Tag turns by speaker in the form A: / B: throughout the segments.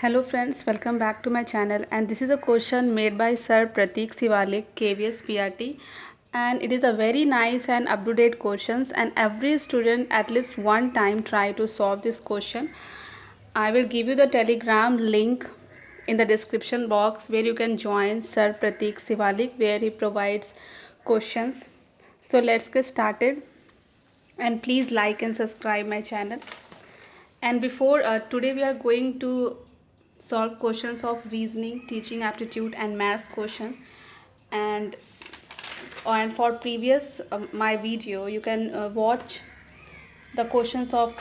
A: Hello friends, welcome back to my channel, and this is a question made by Sir Pratik Sivalik, KVS PRT, and it is a very nice and up-to-date questions, and every student at least one time try to solve this question. I will give you the Telegram link in the description box where you can join Sir Pratik Sivalik where he provides questions. So let's get started, and please like and subscribe my channel. And before today we are going to solve questions of reasoning, teaching aptitude and maths question. And for previous my video you can watch the questions of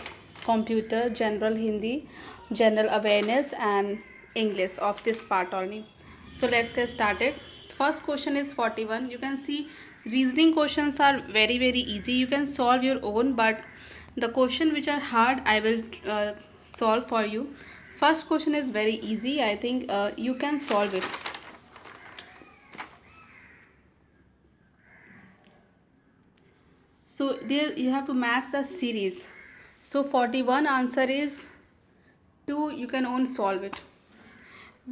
A: computer, general Hindi, general awareness and English of this part only. So let's get started. First question is 41. You can see reasoning questions are very easy. You can solve your own, but the question which are hard I will solve for you. First question is very easy. I think you can solve it. So there you have to match the series. So 41 answer is 2. You can only solve it.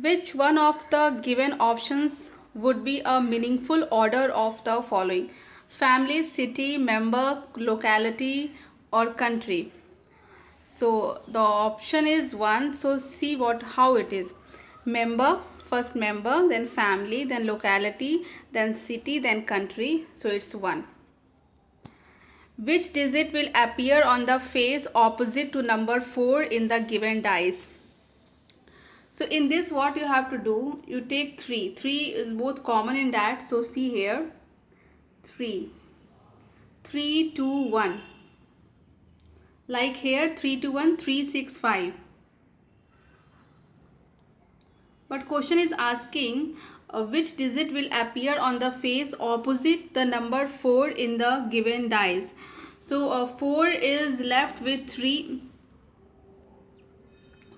A: Which one of the given options would be a meaningful order of the following? Family, city, member, locality or country. So the option is 1. So see how it is. Member, first member, then family, then locality, then city, then country. So it's 1. Which digit will appear on the face opposite to number 4 in the given dice? So in this what you have to do, you take 3. 3 is both common in that. So see here, 3, 3, 2, 1. Like here 3, 2, 1, 3, 6, 5. But question is asking which digit will appear on the face opposite the number 4 in the given dice. So 4 is left with 3.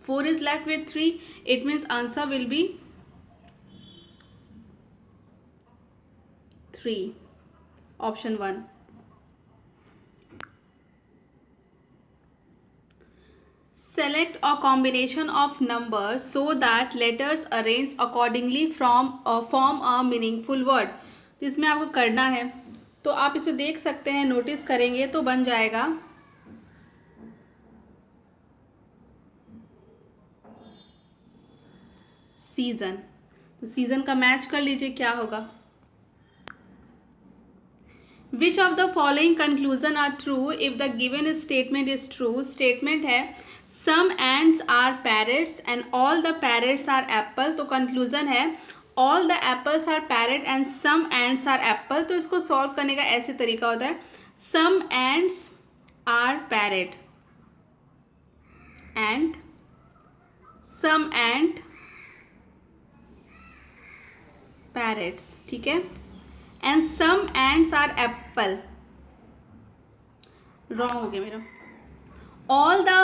A: 4 is left with 3. It means answer will be 3. Option 1. Select a combination of numbers so that letters arranged accordingly form a meaningful word. तो इसमें आपको करना है, तो आप इसे देख सकते हैं, नोटिस करेंगे तो बन जाएगा सीजन. तो सीजन का मैच कर लीजिए क्या होगा. Which of the following conclusion are true if the given statement is true? Statement है some ants are parrots and all the parrots are apple. तो conclusion है all the apples are parrot and some ants are apple. तो इसको solve करने का ऐसे तरीका होता है some ants are parrot and some ant parrots. ठीक है. And some ants are apple. Wrong हो गया मेरा. All the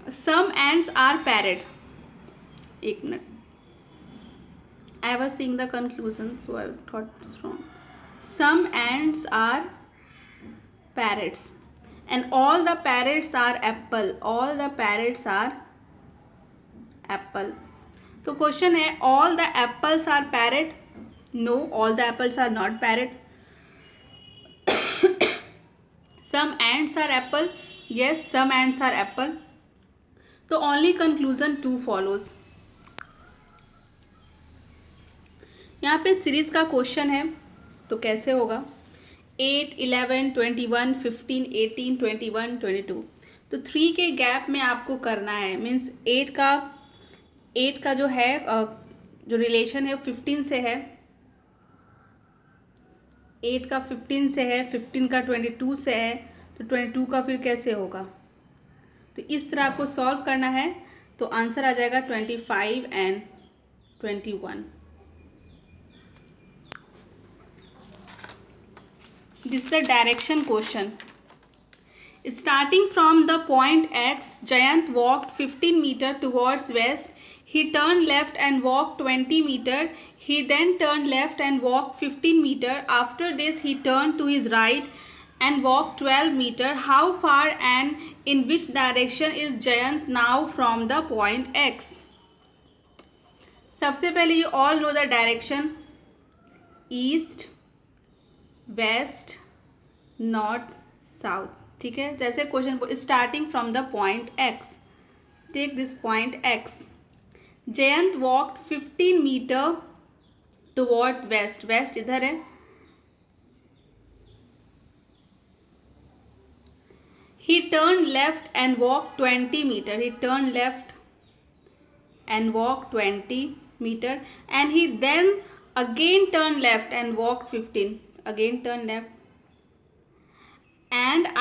A: some ants are parrot. एक minute. I was seeing the conclusion, so I thought it's wrong. Some ants are parrots, and all the parrots are apple. All the parrots are apple. तो question है all the apples are parrot. No, all the apples are not parrot. Some ants are apple. Yes, some ants are apple. तो only conclusion 2 follows. यहाँ पे series का question है तो कैसे होगा 8, 11, 21, 15, 18, 21, 22. तो 3 के गैप में आपको करना है. मीन्स 8 का जो है जो रिलेशन है 15 से है. 8 का 15 से है, 15 का 22 से है, तो 22 का फिर कैसे होगा. तो इस तरह आपको सॉल्व करना है. तो आंसर आ जाएगा 25 and 21. This is the direction question. Starting from the point X, Jayant walked 15 meters towards west. He turned left and walked 20 meters. He then turned left and walked 15 meters. After this, he turned to his right and walked 12 meters. How far and in which direction is Jayant now from the point X? सबसे पहले you all know the direction east, west, north, south. ठीक है, जैसे question starting from the point X. Take this point X. Jayant walked 15 metre toward west. West इधर है. He turned left and walked 20 meter. He turned left and walked 20 meter, and he then again turned left and walked 15. Again turned left, and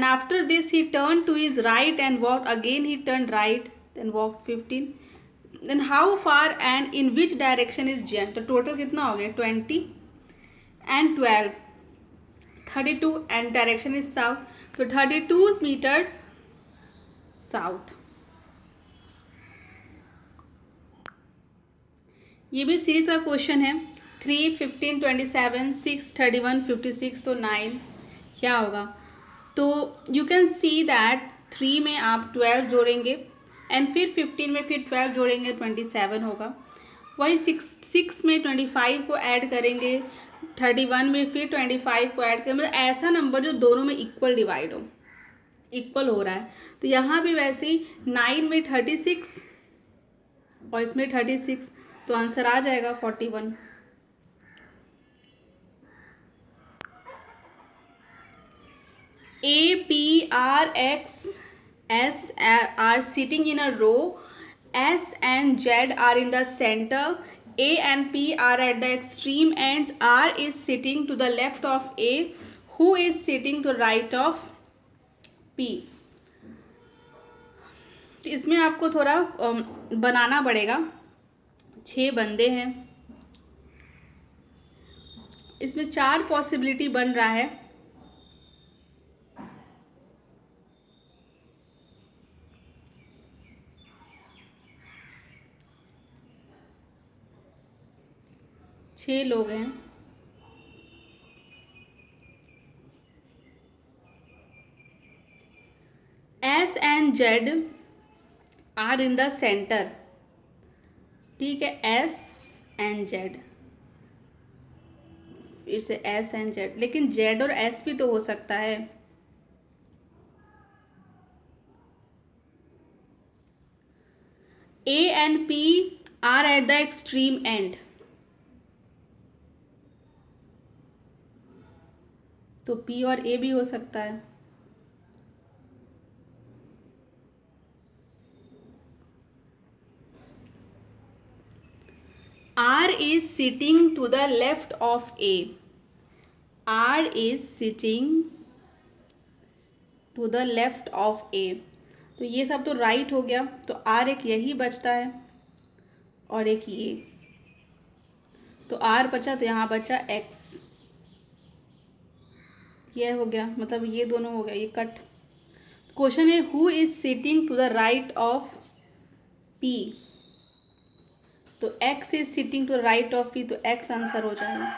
A: after this he turned to his right and walked again. He turned right, then walked 15. Then how far and in which direction is Jayant? तो total कितना हो गया? 20 and 12, 32, and direction is south. So 32 meter south. ये भी series का question है. 3, 15, 27, 6, 31, 56. तो 9 क्या होगा? तो यू कैन सी दैट 3 में आप 12 जोड़ेंगे एंड फिर 15 में फिर 12 जोड़ेंगे, 27 होगा. वही 6 में 25 को ऐड करेंगे, 31 में फिर 25 को ऐड करें. मतलब ऐसा नंबर जो दोनों में इक्वल डिवाइड हो, इक्वल हो रहा है. तो यहाँ भी वैसे ही 9 में 36 और इसमें 36, तो आंसर आ जाएगा 41. A, P, R, X, S are sitting in a row. S and Z are in the center. A and P are at the extreme ends. R is sitting to the left of A. Who is sitting to the right of P? इसमें आपको थोड़ा बनाना पड़ेगा. 6 बंदे हैं. इसमें 4 possibility बन रहा है. छह लोग हैं. S and Z are in the centre. ठीक है, S एंड Z, फिर से S एंड Z, लेकिन Z और S भी तो हो सकता है. A and P are at the extreme end. तो P और A भी हो सकता है. R is sitting to the left of A. R is sitting to the left of A. तो ये सब तो राइट हो गया. तो R एक यही बचता है और एक ये. तो R बचा, तो यहाँ बचा X. ये हो गया, मतलब ये दोनों हो गया, ये कट. क्वेश्चन है who is sitting to the right of P. तो X is sitting to the right of P, तो X आंसर हो जाएगा.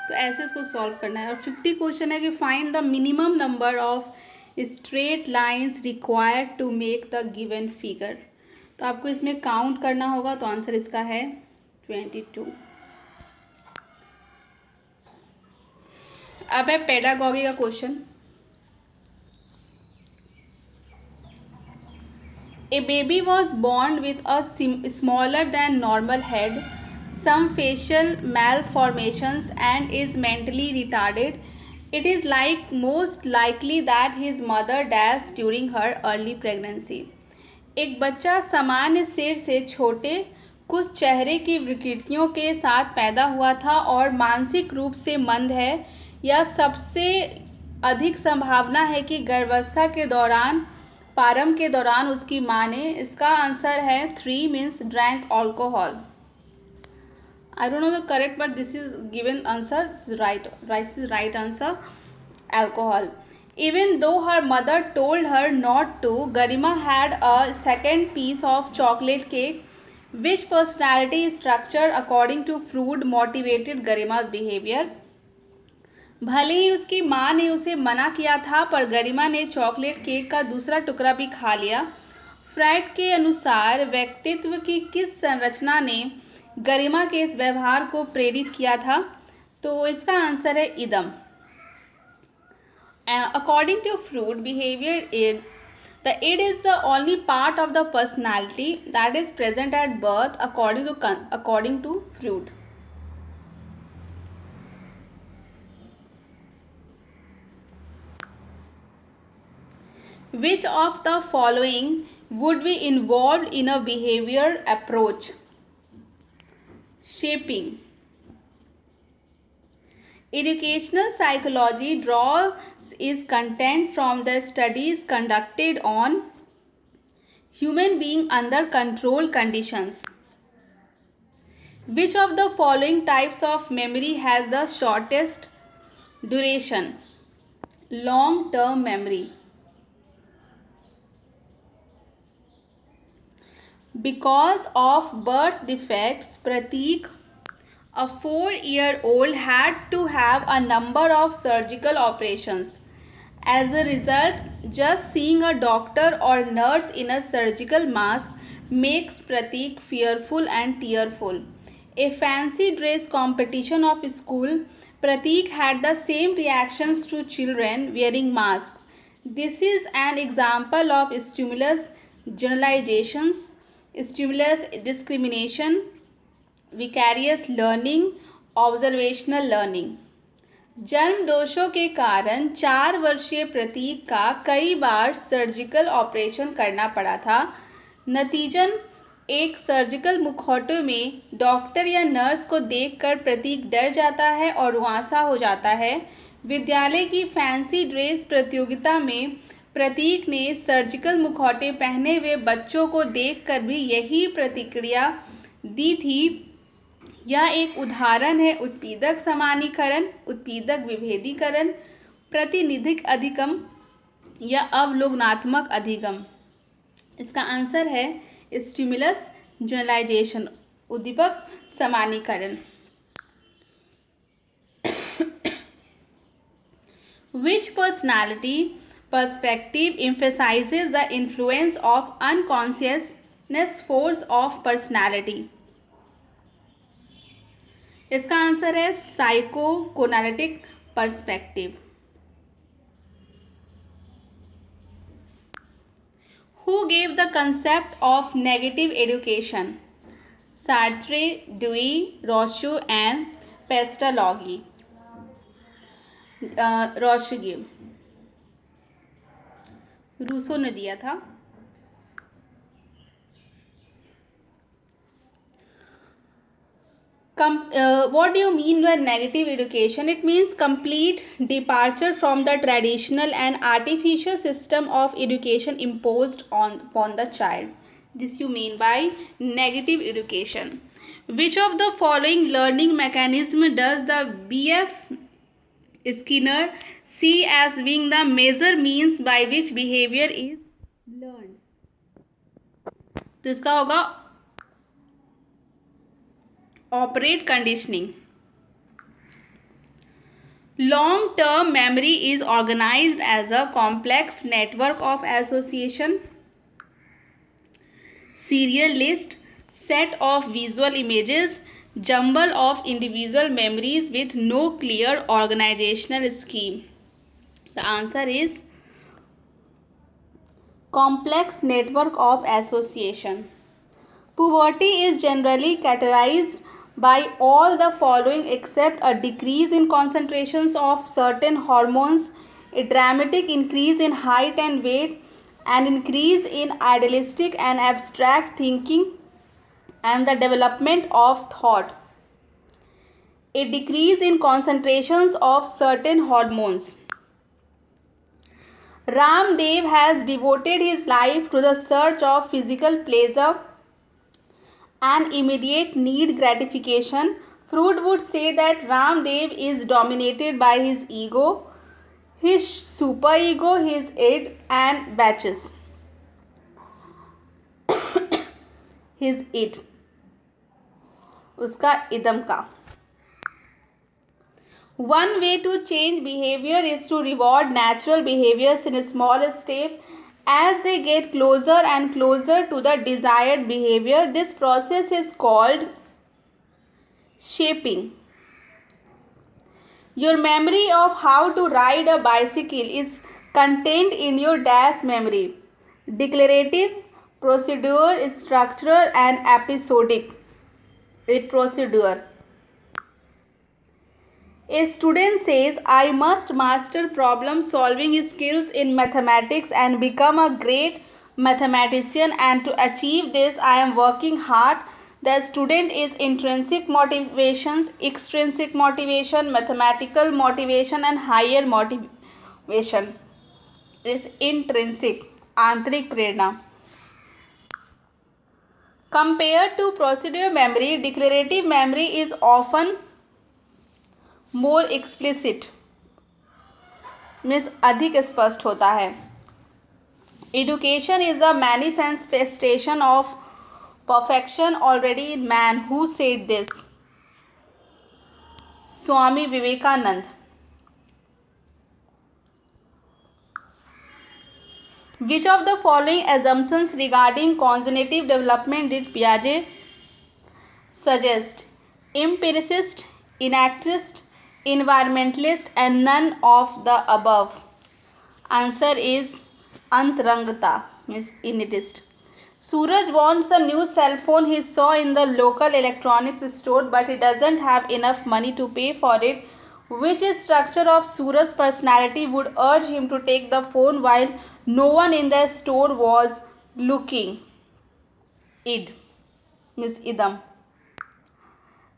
A: तो ऐसे इसको सॉल्व करना है. और 50 क्वेश्चन है कि find the minimum number of straight lines required to make the given figure. तो आपको इसमें काउंट करना होगा. तो आंसर इसका है 22. अब है पेडागॉजी का question. A baby was born with a smaller than normal head, some facial malformations, and is mentally retarded. It is most likely that his mother died during her early pregnancy. एक बच्चा सामान्य सिर से छोटे कुछ चेहरे की विकृतियों के साथ पैदा हुआ था और मानसिक रूप से मंद है. यह सबसे अधिक संभावना है कि गर्भावस्था के दौरान प्रारंभ के दौरान उसकी माँ ने. इसका आंसर है 3 means drank alcohol. I don't know the correct but this is given answer right answer alcohol. Even though her mother told her not to, Garima had a second piece of chocolate cake. Which personality structure according to Freud motivated Garima's behavior? भले ही उसकी माँ ने उसे मना किया था, पर गरिमा ने चॉकलेट केक का दूसरा टुकड़ा भी खा लिया. फ्राइड के अनुसार व्यक्तित्व की किस संरचना ने गरिमा के इस व्यवहार को प्रेरित किया था? तो इसका आंसर है इदम। According to Freud, behavior is the id is the only part of the personality that is present at birth, according to Freud. Which of the following would be involved in a behavior approach? Shaping. Educational psychology draws its content from the studies conducted on human beings under controlled conditions. Which of the following types of memory has the shortest duration? Long-term memory. Because of birth defects, Pratik, a 4-year-old, had to have a number of surgical operations. As a result, just seeing a doctor or nurse in a surgical mask makes Pratik fearful and tearful. A fancy dress competition of school, Pratik had the same reactions to children wearing masks. This is an example of stimulus generalizations, stimulus discrimination, vicarious learning, observational learning. जन्म दोषों के कारण 4 वर्षीय प्रतीक का कई बार surgical operation करना पड़ा था। नतीजन एक सर्जिकल मुखौटे में डॉक्टर या नर्स को देखकर प्रतीक डर जाता है और रुआंसा हो जाता है। विद्यालय की फैंसी ड्रेस प्रतियोगिता में प्रतीक ने सर्जिकल मुखौटे पहने हुए बच्चों को देखकर भी यही प्रतिक्रिया दी थी। यह एक उदाहरण है उत्पीड़क समानीकरण, उत्पीड़क विभेदीकरण, प्रतिनिधिक अधिगम या अवलोकनात्मक अधिगम। इसका आंसर है स्टिमुलस जनरलाइजेशन, उद्दीपक समानीकरण। Which personality perspective emphasizes the influence of unconsciousness force of personality? इसका आंसर है साइकोकोनालिटिक perspective. Who gave the concept of negative education? Sartre, Dewey, Rousseau and Pestalozzi. Rousseau, Rousseau ने दिया था। What do you mean by negative education? It means complete departure from the traditional and artificial system of education imposed upon the child. This you mean by negative education. Which of the following learning mechanism does the B.F. Skinner see as being the major means by which behavior is learned? तो इसका होगा operant conditioning. Long-term memory is organized as a complex network of association, serial list, set of visual images, jumble of individual memories with no clear organizational scheme. The answer is complex network of association. Puberty is generally characterized by all the following except a decrease in concentrations of certain hormones, a dramatic increase in height and weight, an increase in idealistic and abstract thinking, and the development of thought. A decrease in concentrations of certain hormones. Ramdev has devoted his life to the search of physical pleasure and immediate need gratification. Freud would say that Ramdev is dominated by his ego, his superego, his id and batches. His id, उसका इदम का। One way to change behavior is to reward natural behaviors in a small step As they get closer and closer to the desired behavior, this process is called shaping. Your memory of how to ride a bicycle is contained in your dash memory. Declarative, procedure, structural, and episodic procedure. A student says, I must master problem solving skills in mathematics and become a great mathematician, and to achieve this I am working hard. The student is intrinsic motivations, extrinsic motivation, mathematical motivation, and higher motivation is intrinsic, आंतरिक प्रेरणा. Compared to procedure memory, declarative memory is often more explicit, means अधिक स्पष्ट होता है. Education is a manifestation of perfection already in man. Who said this? Swami Vivekanand. Which of the following assumptions regarding cognitive development did Piaget suggest? Empiricist, inactivist, environmentalist, and none of the above. Answer is antarangta, means innatist. Suraj wants a new cell phone he saw in the local electronics store, but he doesn't have enough money to pay for it. Which structure of Suraj's personality would urge him to take the phone while no one in the store was looking? Id, means idam.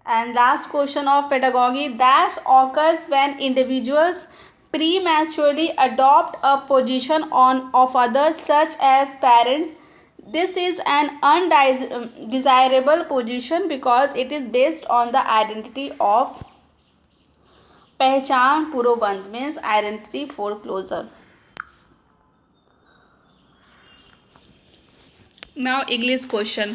A: And last question of pedagogy. Dash occurs when individuals prematurely adopt a position of others, such as parents. This is an undesirable position because it is based on the identity of पहचान पूर्वबंध, means identity foreclosure. Now English question.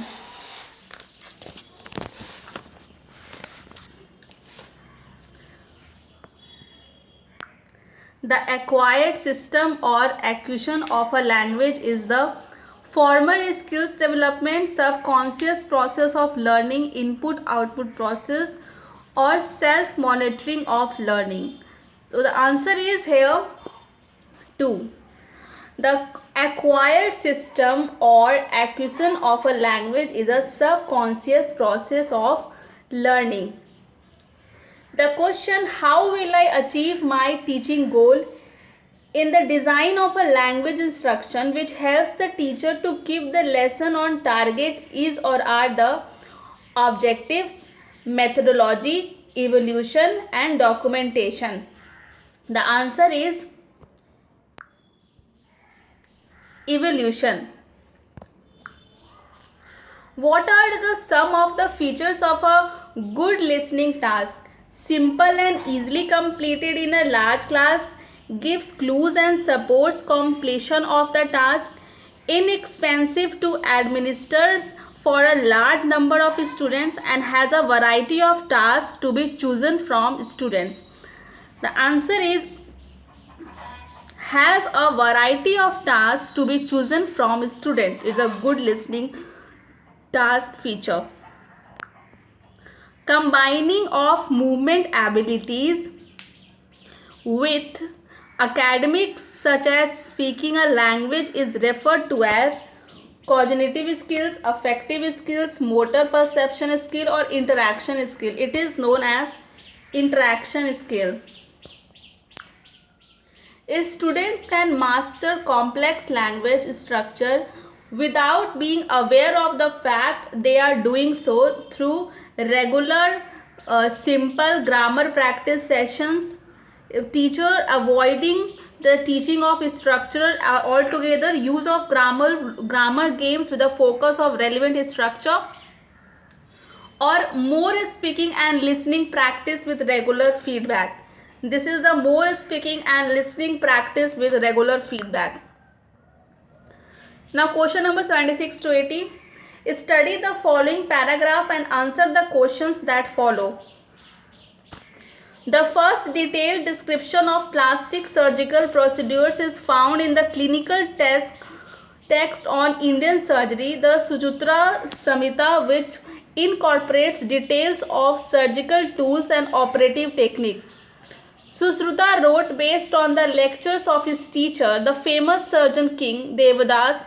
A: The acquired system or acquisition of a language is the former skills development, subconscious process of learning, input-output process, or self-monitoring of learning. So the answer is here 2. The acquired system or acquisition of a language is a subconscious process of learning. The question, how will I achieve my teaching goal? In the design of a language instruction which helps the teacher to keep the lesson on target is or are the objectives, methodology, evolution, and documentation. The answer is evolution. What are the sum of the features of a good listening task? Simple and easily completed in a large class, gives clues and supports completion of the task, inexpensive to administer for a large number of students, and has a variety of tasks to be chosen from students. The answer is has a variety of tasks to be chosen from student is a good listening task feature. Combining of movement abilities with academics such as speaking a language is referred to as cognitive skills, affective skills, motor perception skill, or interaction skill. It is known as interaction skill. Students can master complex language structure without being aware of the fact they are doing so through regular simple grammar practice sessions. Teacher avoiding the teaching of structure altogether, use of grammar games with a focus of relevant structure, or more speaking and listening practice with regular feedback. This is the more speaking and listening practice with regular feedback. Now question number 76 to 80. Study the following paragraph and answer the questions that follow. The first detailed description of plastic surgical procedures is found in the clinical text on Indian surgery, the Suchitra Samhita, which incorporates details of surgical tools and operative techniques. Sushruta wrote based on the lectures of his teacher, the famous surgeon king Devadas.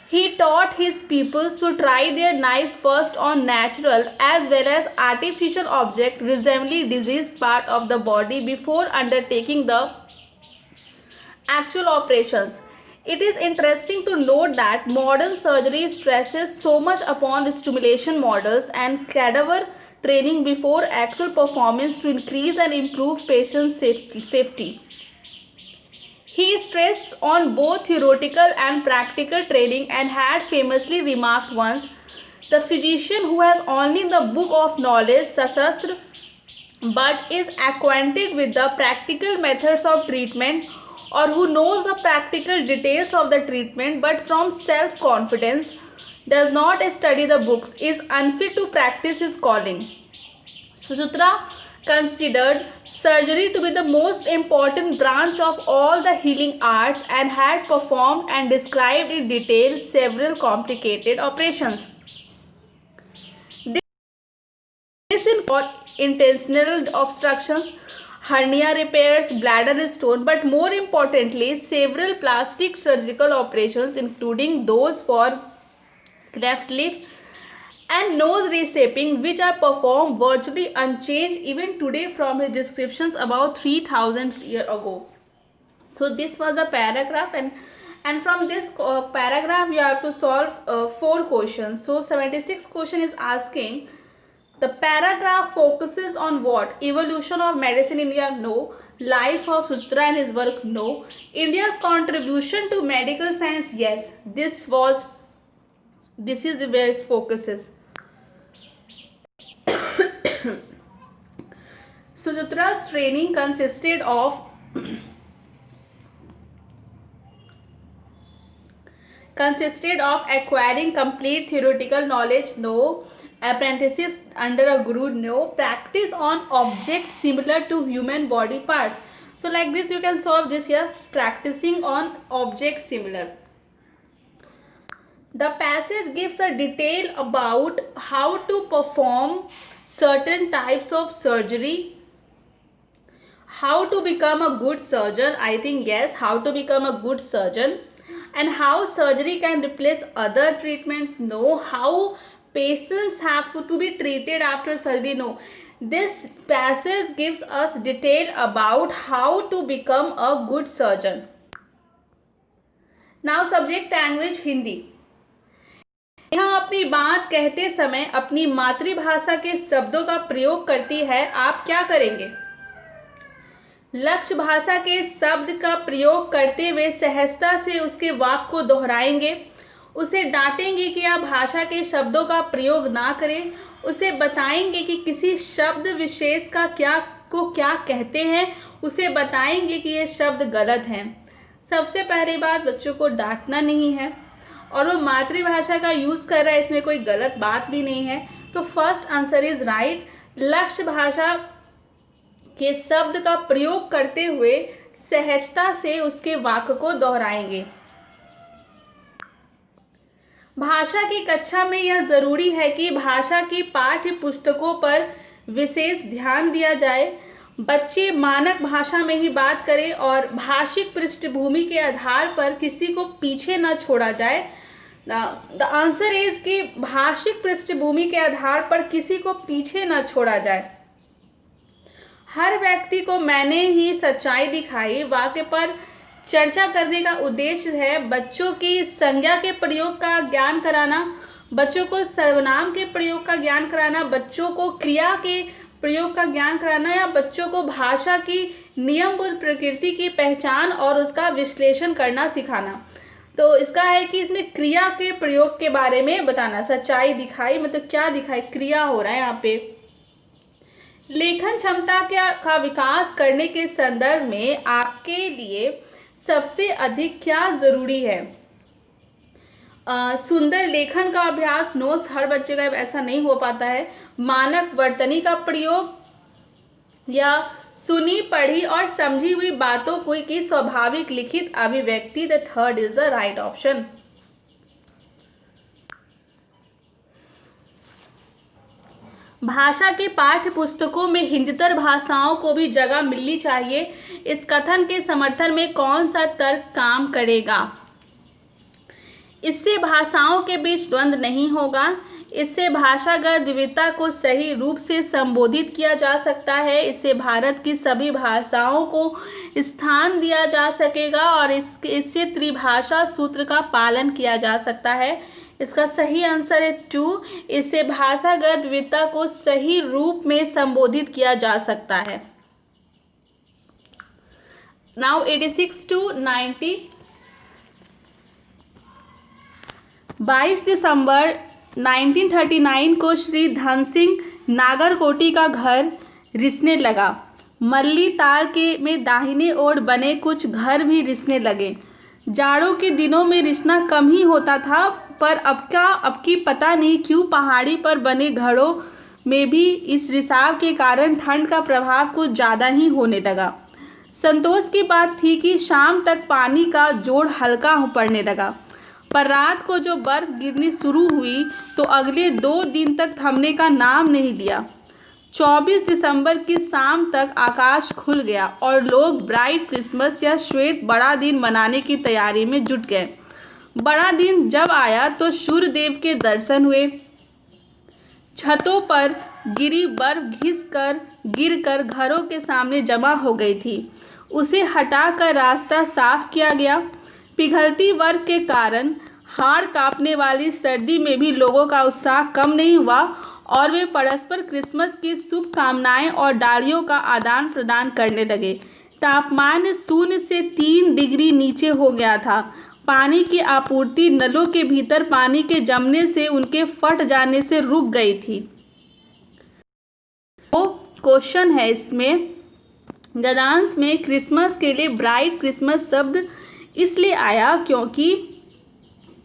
A: He taught his pupils to try their knives first on natural as well as artificial objects resembling diseased part of the body before undertaking the actual operations. It is interesting to note that modern surgery stresses so much upon stimulation models and cadaver training before actual performance to increase and improve patient safety. He stressed on both theoretical and practical training and had famously remarked once, "The physician who has only the book of knowledge, Sasastra, but is acquainted with the practical methods of treatment, or who knows the practical details of the treatment but from self-confidence does not study the books, is unfit to practice his calling." Suchitra considered surgery to be the most important branch of all the healing arts and had performed and described in detail several complicated operations. This included intestinal obstructions, hernia repairs, bladder stone, but more importantly, several plastic surgical operations, including those for cleft lip and nose reshaping, which are performed virtually unchanged even today from his descriptions about 3000 years ago. So this was a paragraph, and from this paragraph you have to solve 4 questions. So 76 question is asking, the paragraph focuses on what? Evolution of medicine in India? No. Life of Suchitra and his work? No. India's contribution to medical science? Yes. This is where it focuses. Suchitra's training consisted of acquiring complete theoretical knowledge? No. Apprenticeships under a guru? No. Practice on objects similar to human body parts? So like this you can solve this. Yes, practicing on objects similar. The passage gives a detail about how to perform certain types of surgery. How to become a good surgeon? I think yes, how to become a good surgeon. And how surgery can replace other treatments? No. How patients have to be treated after surgery? No. This passage gives us detail about how to become a good surgeon. Now subject language Hindi. यहाँ अपनी बात कहते समय अपनी मातृभाषा के शब्दों का प्रयोग करती है, आप क्या करेंगे? लक्ष्य भाषा के शब्द का प्रयोग करते हुए सहजता से उसके वाक्य को दोहराएंगे, उसे डांटेंगे कि आप भाषा के शब्दों का प्रयोग ना करें, उसे बताएंगे कि किसी शब्द विशेष का क्या कहते हैं, उसे बताएंगे कि ये शब्द गलत हैं। सबसे पहली बात, बच्चों को डांटना नहीं है और वो मातृभाषा का यूज़ कर रहा है, इसमें कोई गलत बात भी नहीं है। तो फर्स्ट आंसर इज राइट। लक्ष्य भाषा के शब्द का प्रयोग करते हुए सहजता से उसके वाक्य को दोहराएंगे। भाषा की कक्षा में यह जरूरी है कि भाषा की पाठ्य पुस्तकों पर विशेष ध्यान दिया जाए। बच्चे मानक भाषा में ही बात करें और भाषिक पृष्ठभूमि के आधार पर किसी को पीछे न छोड़ा जाए। द आंसर इज कि भाषिक पृष्ठभूमि के आधार पर किसी को पीछे न छोड़ा जाए। हर व्यक्ति को मैंने ही सच्चाई दिखाई वाक्य पर चर्चा करने का उद्देश्य है बच्चों की संज्ञा के प्रयोग का ज्ञान कराना, बच्चों को सर्वनाम के प्रयोग का ज्ञान कराना, बच्चों को क्रिया के प्रयोग का ज्ञान कराना, या बच्चों को भाषा की नियमबद्ध प्रकृति की पहचान और उसका विश्लेषण करना सिखाना। तो इसका है कि इसमें क्रिया के प्रयोग के बारे में बताना। सच्चाई दिखाई मतलब क्या दिखाई? क्रिया हो रहा है यहाँ पे। लेखन क्षमता का विकास करने के संदर्भ में आपके लिए सबसे अधिक क्या जरूरी है? सुंदर लेखन का अभ्यास। नोट्स हर बच्चे का ऐसा नहीं हो पाता है। मानक वर्तनी का प्रयोग या सुनी पढ़ी और समझी हुई बातों की स्वाभाविक लिखित अभिव्यक्ति। The third is the right option. भाषा के पाठ्य पुस्तकों में हिंदीतर भाषाओं को भी जगह मिलनी चाहिए। इस कथन के समर्थन में कौन सा तर्क काम करेगा? इससे भाषाओं के बीच द्वंद्व नहीं होगा। इससे भाषागत विविधता को सही रूप से संबोधित किया जा सकता है। इससे भारत की सभी भाषाओं को स्थान दिया जा सकेगा और इससे त्रिभाषा सूत्र का पालन किया जा सकता है। इसका सही आंसर है 2। इससे भाषागत विविधता को सही रूप में संबोधित किया जा सकता है। Now 86 to 90। 22 दिसंबर 1939 को श्री धन सिंह नागरकोटी का घर रिसने लगा। मल्ली ताल के में दाहिने ओर बने कुछ घर भी रिसने लगे। जाड़ों के दिनों में रिसना कम ही होता था, पर अब की पता नहीं क्यों पहाड़ी पर बने घरों में भी इस रिसाव के कारण ठंड का प्रभाव कुछ ज़्यादा ही होने लगा। संतोष की बात थी कि शाम तक पानी का जोड़ हल्का पड़ने लगा, पर रात को जो बर्फ गिरनी शुरू हुई तो अगले 2 दिन तक थमने का नाम नहीं लिया। 24 दिसंबर की शाम तक आकाश खुल गया और लोग ब्राइट क्रिसमस या श्वेत बड़ा दिन मनाने की तैयारी में जुट गए। बड़ा दिन जब आया तो सूर्यदेव के दर्शन हुए। छतों पर गिरी बर्फ गिरकर घरों के सामने जमा हो गई थी। उसे हटाकर रास्ता साफ किया गया। पिघलती बर्फ के कारण हाड़ कांपने वाली सर्दी में भी लोगों का उत्साह कम नहीं हुआ और वे परस्पर क्रिसमस की शुभकामनाएं और डालियों का आदान प्रदान करने लगे। तापमान 0 से 3 डिग्री नीचे हो गया था। पानी की आपूर्ति नलों के भीतर पानी के जमने से उनके फट जाने से रुक गई थी। तो क्वेश्चन है इसमें, गद्यांश में क्रिसमस के लिए ब्राइट क्रिसमस शब्द इसलिए आया क्योंकि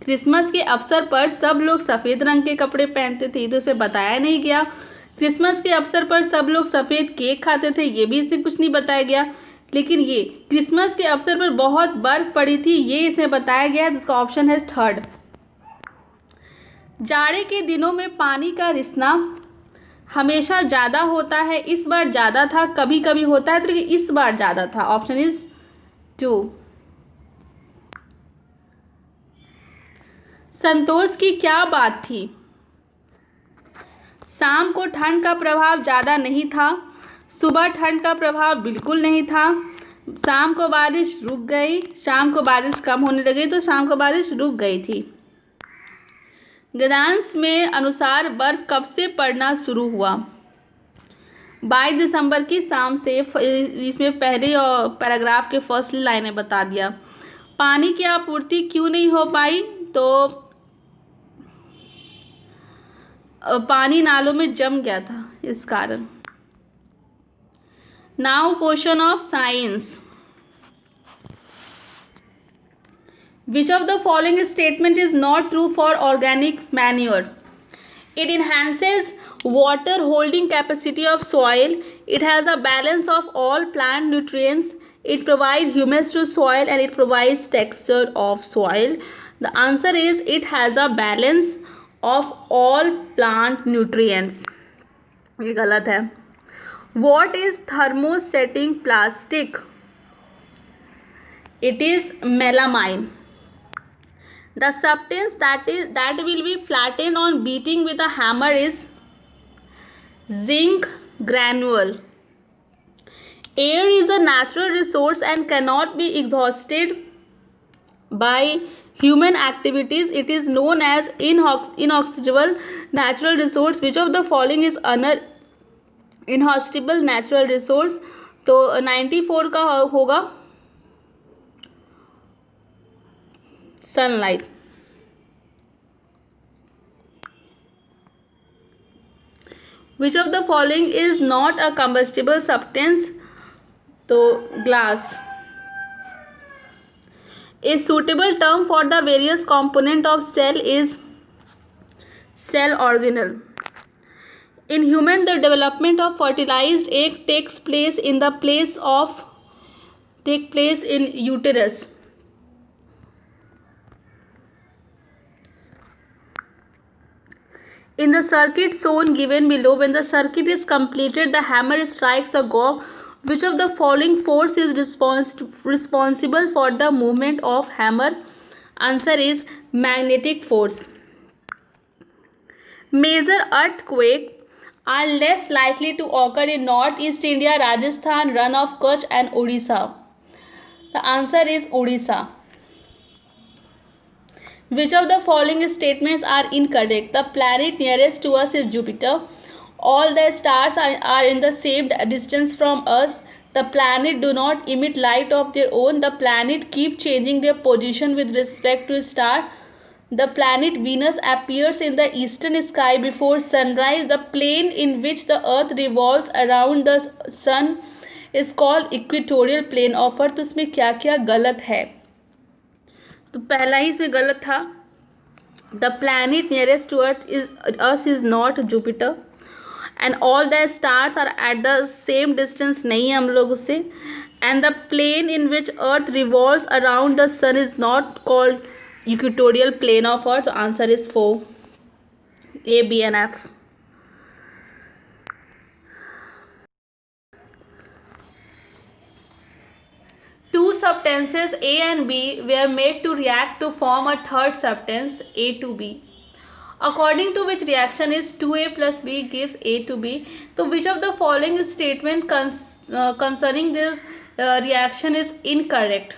A: क्रिसमस के अवसर पर सब लोग सफ़ेद रंग के कपड़े पहनते थे, तो इसमें बताया नहीं गया। क्रिसमस के अवसर पर सब लोग सफ़ेद केक खाते थे, ये भी इसमें कुछ नहीं बताया गया। लेकिन ये क्रिसमस के अवसर पर बहुत बर्फ़ पड़ी थी, ये इसमें बताया गया है, जिसका ऑप्शन है 3rd। जाड़े के दिनों में पानी का रिसना हमेशा ज़्यादा होता है। इस बार ज़्यादा था, कभी कभी होता है, तो लेकिन इस बार ज़्यादा था। Option is 2। संतोष की क्या बात थी? शाम को ठंड का प्रभाव ज़्यादा नहीं था, सुबह ठंड का प्रभाव बिल्कुल नहीं था। शाम को बारिश रुक गई, शाम को बारिश कम होने लगी तो शाम को बारिश रुक गई थी। गद्यांश में अनुसार बर्फ कब से पड़ना शुरू हुआ? 22 दिसंबर की शाम से। इसमें पहले और पैराग्राफ के फर्स्ट लाइनें बता दिया। पानी की आपूर्ति क्यों नहीं हो पाई? तो पानी नालों में जम गया था, इस कारण। Now question of science. Which of the following statement is not true for organic manure? It enhances water holding capacity of soil. It has a balance of all plant nutrients. It provides humus to soil and it provides texture of soil. The answer is it has a balance of all plant nutrients. ये गलत है। What is thermosetting plastic? It is melamine. The substance that will be flattened on beating with a hammer is zinc granule. Air is a natural resource and cannot be exhausted by human activities. It is known as inexhaustible natural resource. Which of the following is inexhaustible natural resource? तो 94 का होगा sunlight. Which of the following is not a combustible substance? तो glass. A suitable term for the various component of cell is cell organelle. In human, the development of fertilized egg takes place in uterus. In the circuit shown given below, when the circuit is completed, the hammer strikes a gong. Which of the following force is responsible for the movement of hammer? Answer is magnetic force. Major earthquakes are less likely to occur in Northeast India, Rajasthan, Rann of Kutch and Odisha. The answer is Odisha. Which of the following statements are incorrect? The planet nearest to us is Jupiter. All the stars are in the same distance from us. The planet do not emit light of their own. The planet keep changing their position with respect to star. The planet Venus appears in the eastern sky before sunrise. The plane in which the earth revolves around the sun is called equatorial plane of earth. तो इसमें क्या क्या गलत है? तो पहला ही इसमें गलत था. The planet nearest to earth is not Jupiter and all the stars are at the same distance नहीं है हम लोग उससे. And the plane in which earth revolves around the sun is not called equatorial plane of earth. Answer is 4, A, B and F. Two substances A and B were made to react to form a third substance A to B. According to which reaction is 2A plus B gives A to B. So which of the following statement concerning this reaction is incorrect?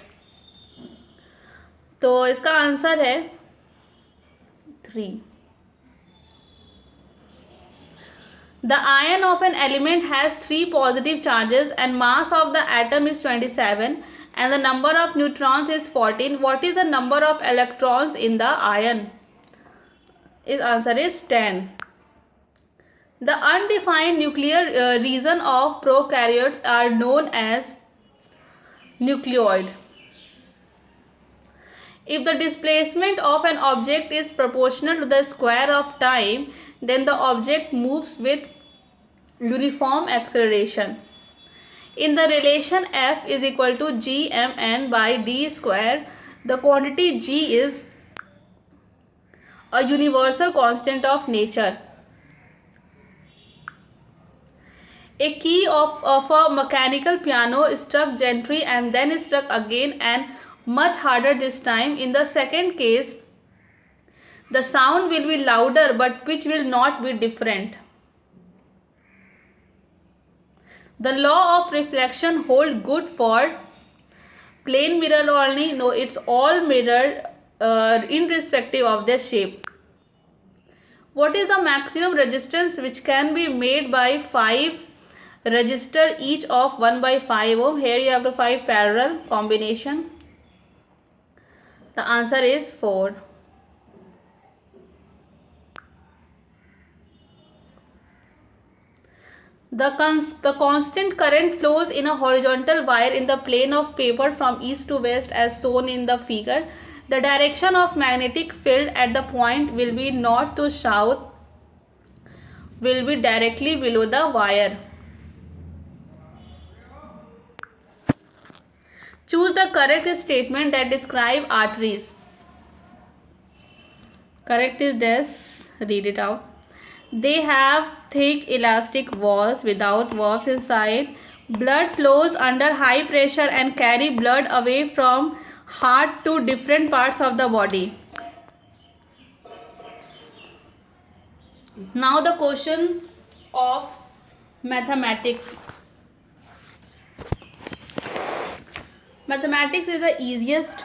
A: तो इसका answer है 3. The ion of an element has 3 positive charges and mass of the atom is 27 and the number of neutrons is 14. What is the number of electrons in the ion? His answer is 10. The undefined nuclear region of prokaryotes are known as nucleoid. If the displacement of an object is proportional to the square of time, then the object moves with uniform acceleration. In the relation F is equal to gmn by d square, the quantity g is a universal constant of nature. A key of a mechanical piano struck gently and then struck again and much harder this time. In the second case, the sound will be louder but pitch will not be different. The law of reflection hold good for plain mirror only? No, it's all mirror irrespective of their shape. What is the maximum resistance which can be made by 5 resistor each of 1 by 5 ohm? Here you have the 5 parallel combination. The answer is 4. The constant current flows in a horizontal wire in the plane of paper from east to west as shown in the figure. The direction of magnetic field at the point will be north to south, will be directly below the wire. Choose the correct statement that describe arteries. Correct is this. Read it out. They have thick elastic walls without valves inside. Blood flows under high pressure and carry blood away from heart to different parts of the body. Now the question of mathematics. Mathematics is the easiest.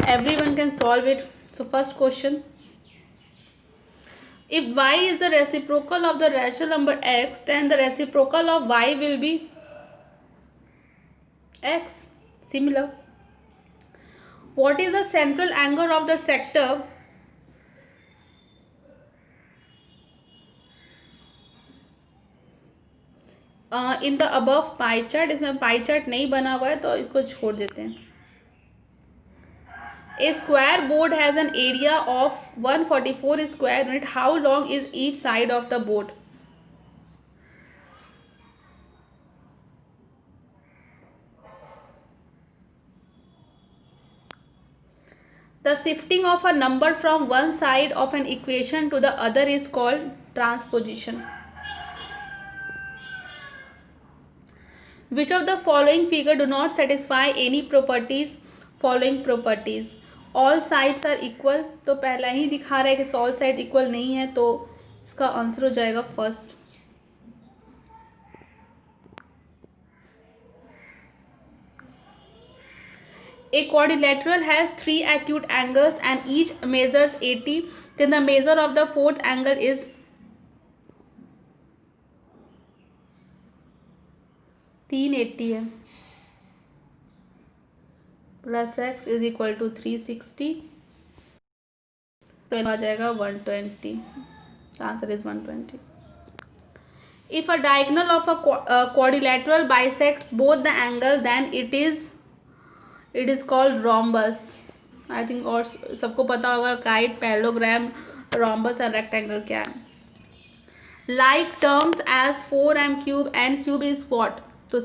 A: Everyone can solve it. So first question. If y is the reciprocal of the rational number x, then the reciprocal of y will be x. Similar. What is the central angle of the sector in the above pie chart? इसमें pie chart नहीं बना हुआ है तो इसको छोड़ देते हैं. A square board has an area of 144 square unit. How long is each side of the board? The shifting of a number from one side of an equation to the other is called transposition. Which of the following figure do not satisfy any properties following properties? All sides are equal, तो पहला ही दिखा रहा है कि इसका all sides equal नहीं है, तो इसका आंसर हो जाएगा first. A quadrilateral has three acute angles and each measures 80. Then the measure of the fourth angle is 380 है. Plus x is equal to 360, तो आ जाएगा 120. Answer is 120. If a diagonal of a quadrilateral bisects both the angle, then it is called rhombus. I think और सबको पता होगा kite, parallelogram, rhombus और rectangle क्या है. Like terms as 4m cube and cube is what? तो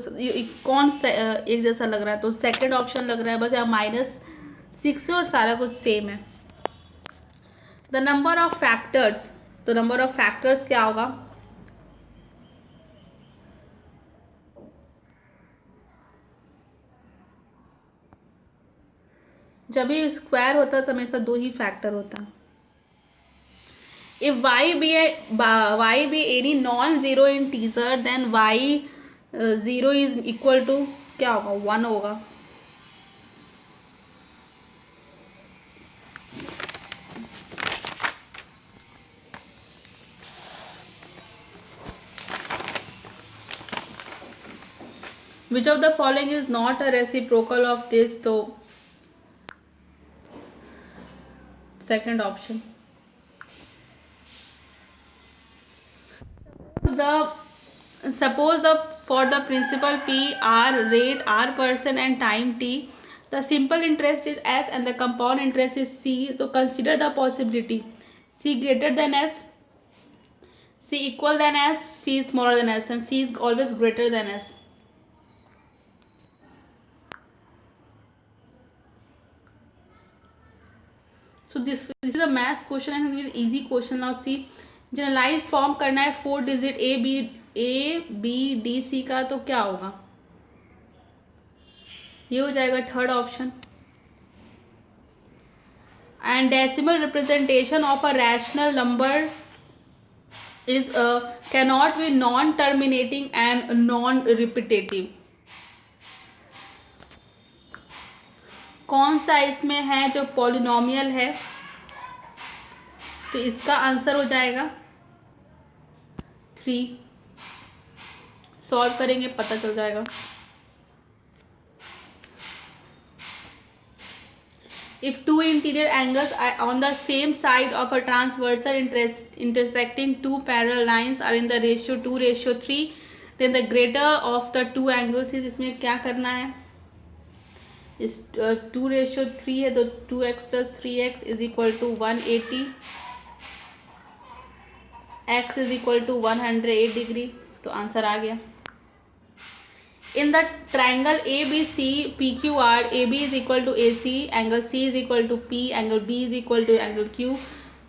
A: कौन सा एक जैसा लग रहा है? तो सेकंड ऑप्शन लग रहा है, बस यहाँ -6 है और सारा कुछ सेम है. द नंबर ऑफ फैक्टर्स, तो नंबर ऑफ फैक्टर्स क्या होगा? जब भी स्क्वायर होता है तो हमेशा 2 ही फैक्टर होता है. If y be any non-zero integer, then y 0 is equal to क्या होगा? 1 होगा. Which of the following is not a reciprocal of this? तो second option. Suppose for the principal P, R, rate R% and time T, the simple interest is S and the compound interest is C. So consider the possibility C greater than S, C equal than S, C is smaller than S, and C is always greater than S. So this is a math question and it is easy question. Now see, generalise form करना है 4 digit A B D C का, तो क्या होगा? ये हो जाएगा third option. And decimal representation of a rational number is cannot be non terminating and non repetitive. कौन सा इसमें है जो पॉलिनोमियल है? तो इसका आंसर हो जाएगा 3. सॉल्व करेंगे पता चल जाएगा. If two interior angles are on the same side of a transversal intersecting two parallel lines are in the ratio 2:3, then the greater of the two angles is. इसमें क्या करना है? इस 2:3 है तो 2x + 3x is equal to 180, x is equal to 108 degree. तो answer आ गया. In the triangle ABC PQR, AB is equal to AC, angle C is equal to P, angle B is equal to angle Q.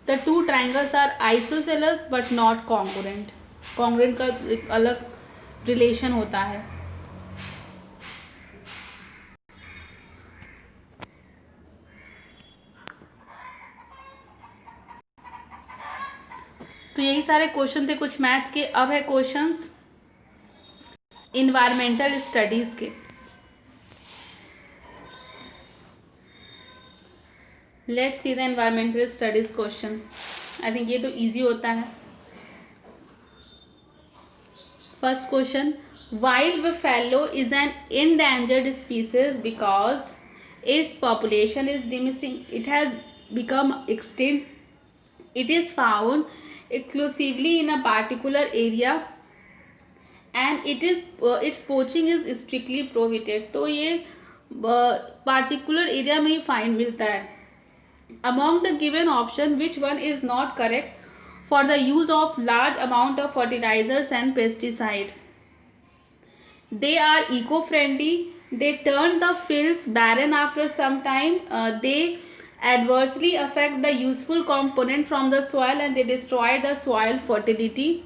A: The two triangles are isosceles but not congruent. Congruent का एक अलग relation होता है. तो यही सारे question थे कुछ मैथ के. अब है क्वेश्चंस इन्वायरमेंटल स्टडीज के. Let's see the environmental studies question. I think ये तो इजी होता है. First question, wild buffalo is an endangered species because its population is diminishing. It has become extinct. It is found exclusively in a particular area and its poaching is strictly prohibited. तो ये particular area में ही find मिलता है. Among the given option, which one is not correct for the use of large amount of fertilizers and pesticides? They are eco-friendly. They turn the fields barren after some time. They adversely affect the useful component from the soil and they destroy the soil fertility?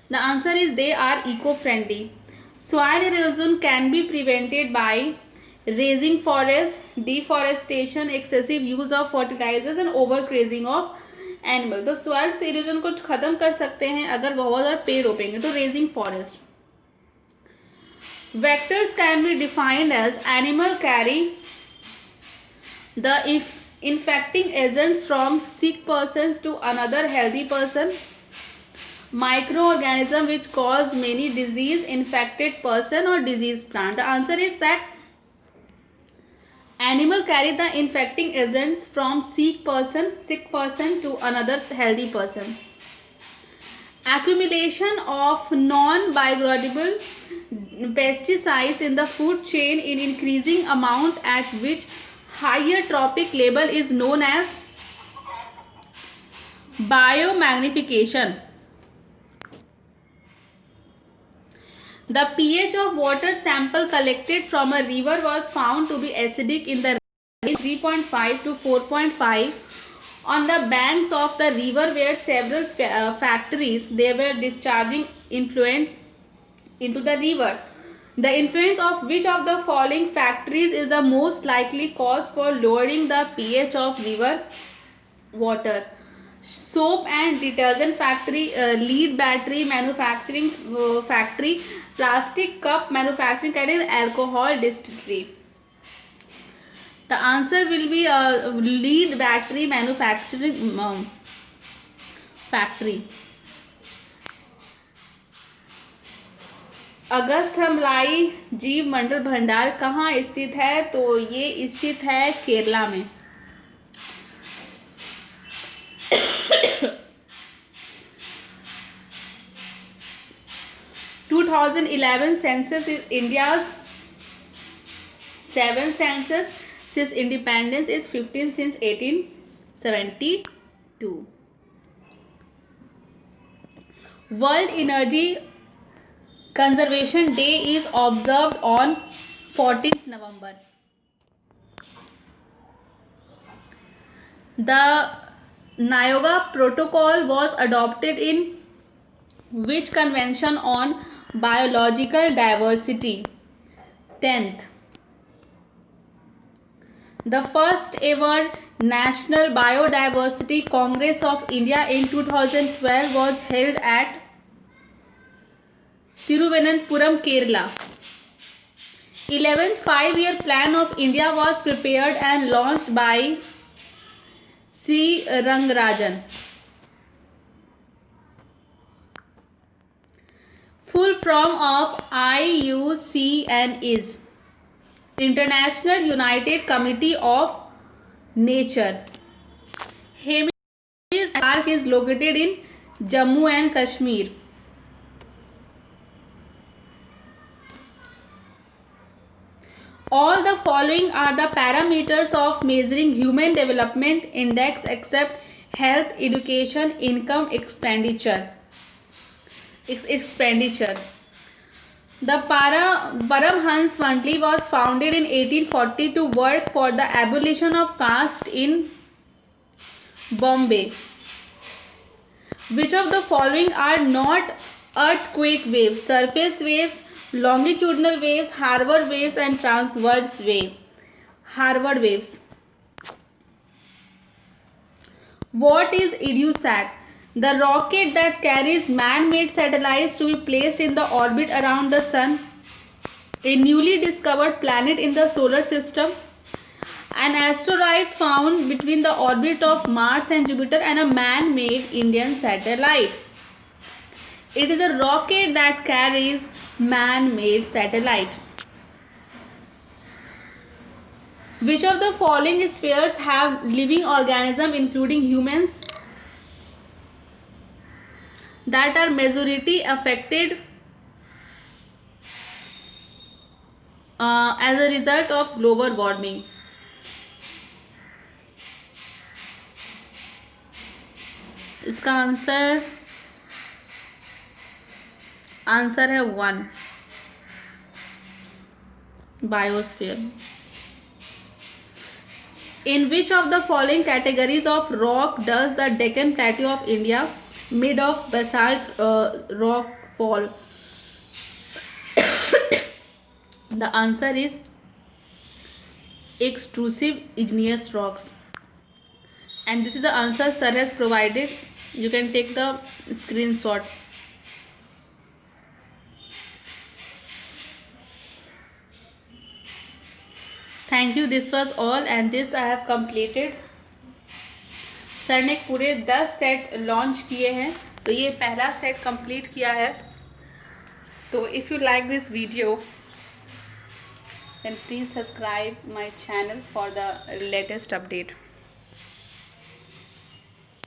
A: The answer is they are eco-friendly. Soil erosion can be prevented by raising forests, deforestation, excessive use of fertilizers and overgrazing of animals. तो soil erosion को खत्म कर सकते हैं अगर बहुत ज़्यादा पेड़ रोपेंगे. तो raising forest. Vectors can be defined as animal carry the infecting agents from sick persons to another healthy person. Microorganism which cause many disease infected person or disease plant. The answer is that animal carry the infecting agents from sick person to another healthy person. Accumulation of non-biodegradable pesticides in the food chain in increasing amount at which higher trophic level is known as biomagnification. The pH of water sample collected from a river was found to be acidic in the range 3.5 to 4.5. On the banks of the river were several factories. They were discharging influent into the river. The influence of which of the following factories is the most likely cause for lowering the pH of river water? Soap and detergent factory, lead battery manufacturing factory, plastic cup manufacturing, and alcohol distillery. The answer will be lead battery manufacturing factory. Agasthyamalai जीव मंडल भंडार कहाँ स्थित है? तो ये स्थित है केरला में. 2011 census is India's 7th census since independence, is 15 since 1872. World Energy Conservation Day is observed on 14th November. The Nagoya Protocol was adopted in which convention on biological diversity? 10th. The first ever National Biodiversity Congress of India in 2012 was held at Thiruvananthapuram, Kerala. 11th Five-Year Plan of India was prepared and launched by C. Rangarajan. Full form of IUCN is International United Committee of Nature. Hemis Park is located in Jammu and Kashmir. All the following are the parameters of measuring Human Development Index except health, education, income, expenditure. The Paramhans Monthly was founded in 1840 to work for the abolition of caste in Bombay. Which of the following are not earthquake waves? Surface waves, longitudinal waves, Harvard waves, and transverse wave. Harvard waves. What is EduSat? The rocket that carries man-made satellites to be placed in the orbit around the sun, a newly discovered planet in the solar system, an asteroid found between the orbit of Mars and Jupiter, and a man-made Indian satellite. It is a rocket that carries man-made satellite. Which of the following spheres have living organisms including humans that are majority affected as a result of global warming? इसका answer है 1, biosphere. In which of the following categories of rock does the Deccan Plateau of India made of basalt rock fall? The answer is extrusive igneous rocks. And this is the answer sir has provided. You can take the screenshot. Thank you. This was all and this I have completed. Sir ने पूरे 10 set launch किए हैं, तो ये पहला set complete किया है. तो if you like this video then please subscribe my channel for the latest update.